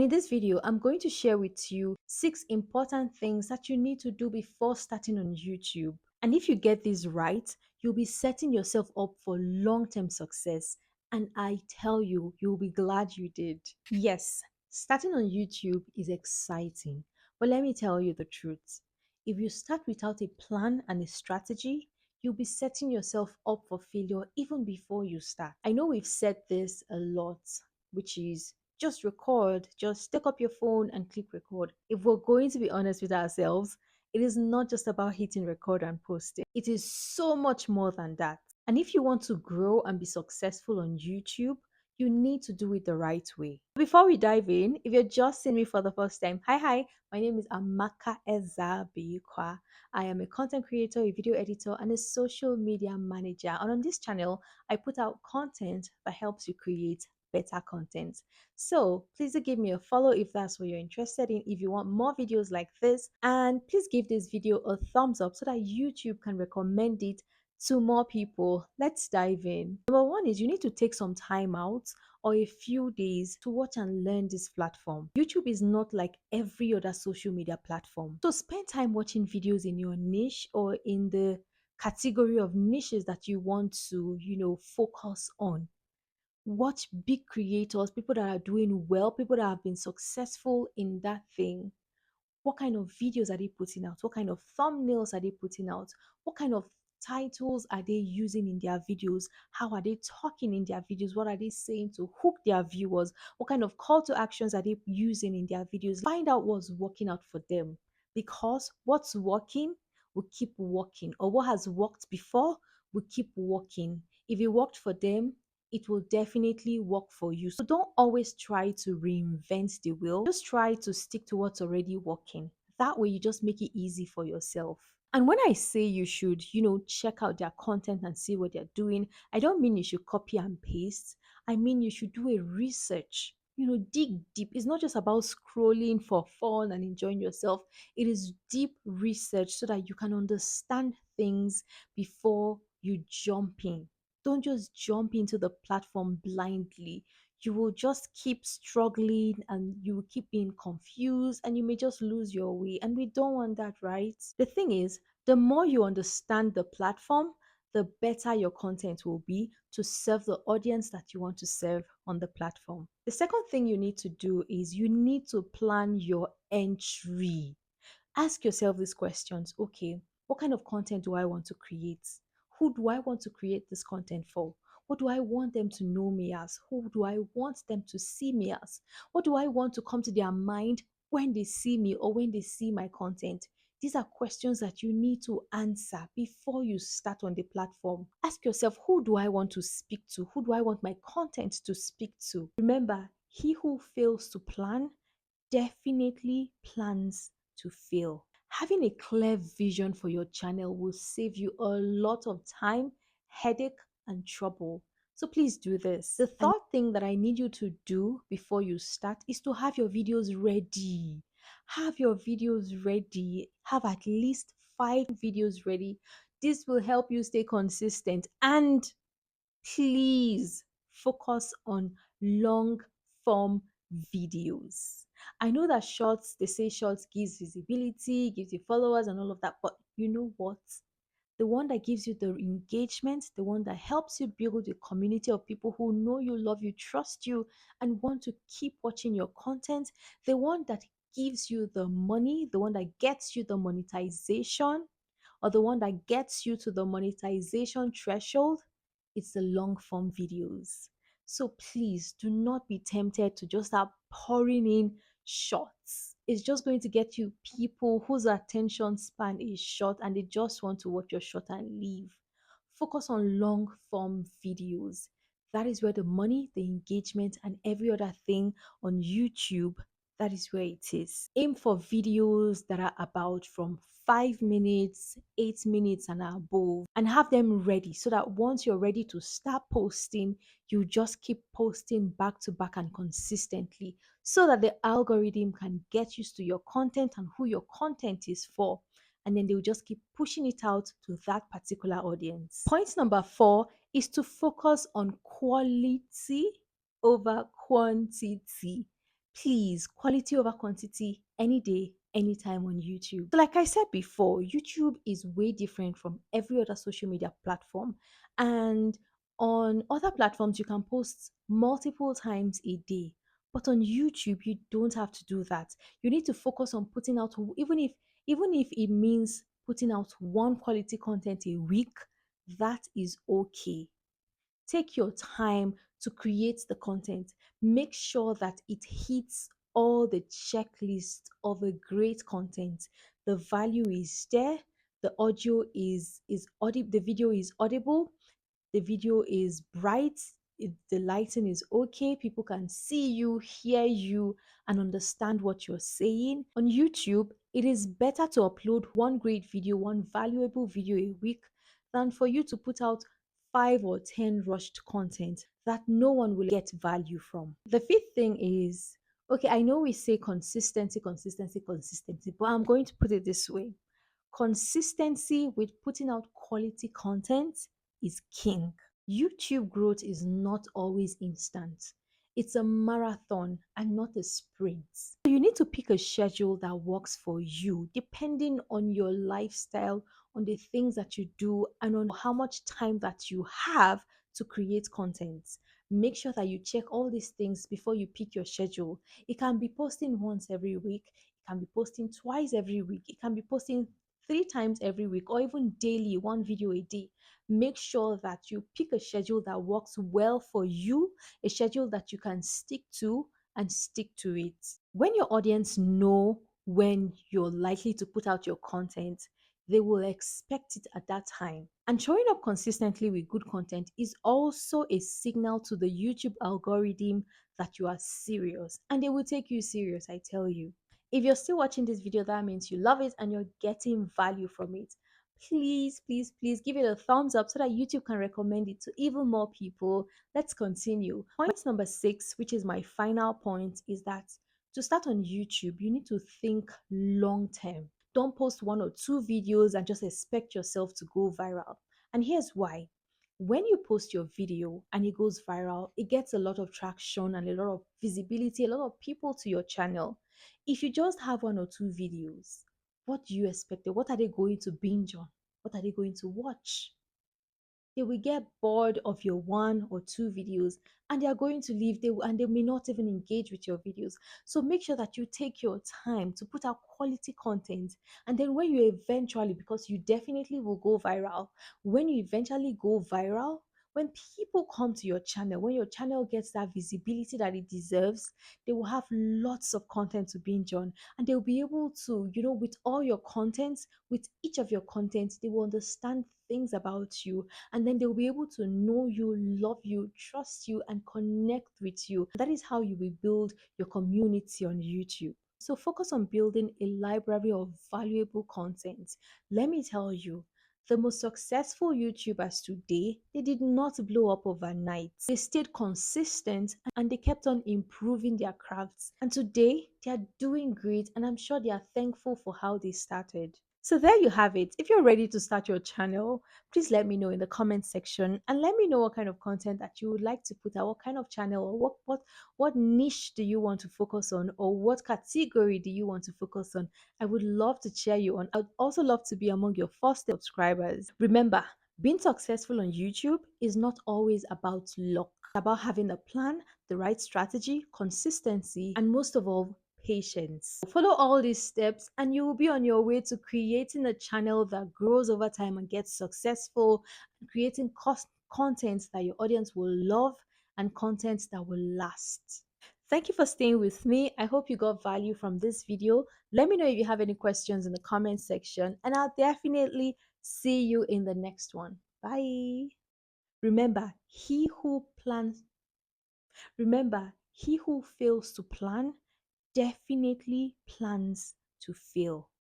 In this video, I'm going to share with you 6 important things that you need to do before starting on YouTube. And if you get this right, you'll be setting yourself up for long-term success. And I tell you, you'll be glad you did. Yes, starting on YouTube is exciting. But let me tell you the truth. If you start without a plan and a strategy, you'll be setting yourself up for failure even before you start. I know we've said this a lot, which is just record, just take up your phone and click record. If we're going to be honest with ourselves, it is not just about hitting record and posting. It is so much more than that. And if you want to grow and be successful on YouTube, you need to do it the right way. Before we dive in, if you're just seeing me for the first time, hi, my name is Amaka Ezabikwa. I am a content creator, a video editor, and a social media manager. And on this channel, I put out content that helps you create better content. So please do give me a follow if that's what you're interested in, if you want more videos like this. And please give this video a thumbs up so that YouTube can recommend it to more people. Let's dive in. Number one is you need to take some time out or a few days to watch and learn this platform. YouTube is not like every other social media platform. So spend time watching videos in your niche or in the category of niches that you want to, focus on. Watch big creators, people that are doing well, people that have been successful in that thing. What kind of videos are they putting out? What kind of thumbnails are they putting out? What kind of titles are they using in their videos? How are they talking in their videos? What are they saying to hook their viewers? What kind of call to actions are they using in their videos? Find out what's working out for them, because what's working will keep working, or what has worked before will keep working. If it worked for them, it will definitely work for you. So don't always try to reinvent the wheel. Just try to stick to what's already working. That way you just make it easy for yourself. And when I say you should, check out their content and see what they're doing, I don't mean you should copy and paste. I mean you should do a research. Dig deep. It's not just about scrolling for fun and enjoying yourself. It is deep research so that you can understand things before you jump in. Don't just jump into the platform blindly. You will just keep struggling and you will keep being confused and you may just lose your way. And we don't want that, right? The thing is, the more you understand the platform, the better your content will be to serve the audience that you want to serve on the platform. The second thing you need to do is you need to plan your entry. Ask yourself these questions. Okay, what kind of content do I want to create? Who do I want to create this content for? What do I want them to know me as? Who do I want them to see me as? What do I want to come to their mind when they see me or when they see my content? These are questions that you need to answer before you start on the platform. Ask yourself, who do I want to speak to? Who do I want my content to speak to? Remember, he who fails to plan definitely plans to fail. Having a clear vision for your channel will save you a lot of time, headache, and trouble. So please do this. The third thing that I need you to do before you start is to have your videos ready. Have your videos ready. Have at least 5 videos ready. This will help you stay consistent, and please focus on long form videos. I know that shorts, they say shorts gives visibility, gives you followers and all of that, but you know what? The one that gives you the engagement, the one that helps you build a community of people who know you, love you, trust you, and want to keep watching your content, the one that gives you the money, the one that gets you the monetization, or the one that gets you to the monetization threshold, it's the long form videos. So please do not be tempted to just start pouring in shorts. It's just going to get you people whose attention span is short and they just want to watch your short and leave. Focus on long form videos. That is where the money, the engagement, and every other thing on YouTube, that is where it is. Aim for videos that are about from 5 minutes, 8 minutes, and above, and have them ready so that once you're ready to start posting, you just keep posting back to back and consistently so that the algorithm can get used to your content and who your content is for. And then they'll just keep pushing it out to that particular audience. Point number 4 is to focus on quality over quantity. Please, quality over quantity any day, anytime on YouTube. So, like I said before, YouTube is way different from every other social media platform. And on other platforms, you can post multiple times a day. But on YouTube, you don't have to do that. You need to focus on putting out, even if it means putting out one quality content a week, that is okay. Take your time to create the content. Make sure that it hits all the checklist of a great content. The value is there, the audio is audible, the video is audible, the video is bright, the lighting is okay, people can see you, hear you, and understand what you're saying. On YouTube, it is better to upload one great video, one valuable video a week than for you to put out 5 or 10 rushed content that no one will get value from. The fifth thing is, okay, I know we say consistency, consistency, consistency, but I'm going to put it this way: consistency with putting out quality content is king. YouTube growth is not always instant. It's a marathon and not a sprint. So you need to pick a schedule that works for you, depending on your lifestyle, on the things that you do, and on how much time that you have to create content. Make sure that you check all these things before you pick your schedule. It can be posting once every week, it can be posting twice every week, it can be posting 3 times every week, or even daily, one video a day. Make sure that you pick a schedule that works well for you, a schedule that you can stick to and stick to it. When your audience know when you're likely to put out your content, they will expect it at that time. And showing up consistently with good content is also a signal to the YouTube algorithm that you are serious, and they will take you serious, I tell you. If you're still watching this video, that means you love it and you're getting value from it. Please, please, please give it a thumbs up so that YouTube can recommend it to even more people. Let's continue. Point number 6, which is my final point, is that to start on YouTube, you need to think long term. Don't post 1 or 2 videos and just expect yourself to go viral. And here's why. When you post your video and it goes viral, it gets a lot of traction and a lot of visibility, a lot of people to your channel. If you just have 1 or 2 videos, what do you expect? What are they going to binge on? What are they going to watch? They will get bored of your 1 or 2 videos and they are going to leave, and they may not even engage with your videos. So make sure that you take your time to put out quality content. And then when you eventually, because you definitely will go viral, when you eventually go viral, when people come to your channel, when your channel gets that visibility that it deserves, they will have lots of content to binge on, and they'll be able to, with all your contents, with each of your contents, they will understand things about you, and then they'll be able to know you, love you, trust you, and connect with you. That is how you will build your community on YouTube. So focus on building a library of valuable content. Let me tell you, the most successful YouTubers today, they did not blow up overnight. They stayed consistent and they kept on improving their crafts. And today, they are doing great, and I'm sure they are thankful for how they started. So there you have it. If you're ready to start your channel, please let me know in the comment section, and let me know what kind of content that you would like to put out, what kind of channel, or what niche do you want to focus on, or what category do you want to focus on. I would love to cheer you on. I'd also love to be among your first subscribers. Remember, being successful on YouTube is not always about luck. It's about having a plan, the right strategy, consistency, and most of all, patience. Follow all these steps and you will be on your way to creating a channel that grows over time and gets successful, and creating content that your audience will love and content that will last. Thank you for staying with me. I hope you got value from this video. Let me know if you have any questions in the comment section, and I'll definitely see you in the next one. Bye. Remember, he who fails to plan definitely plans to fail.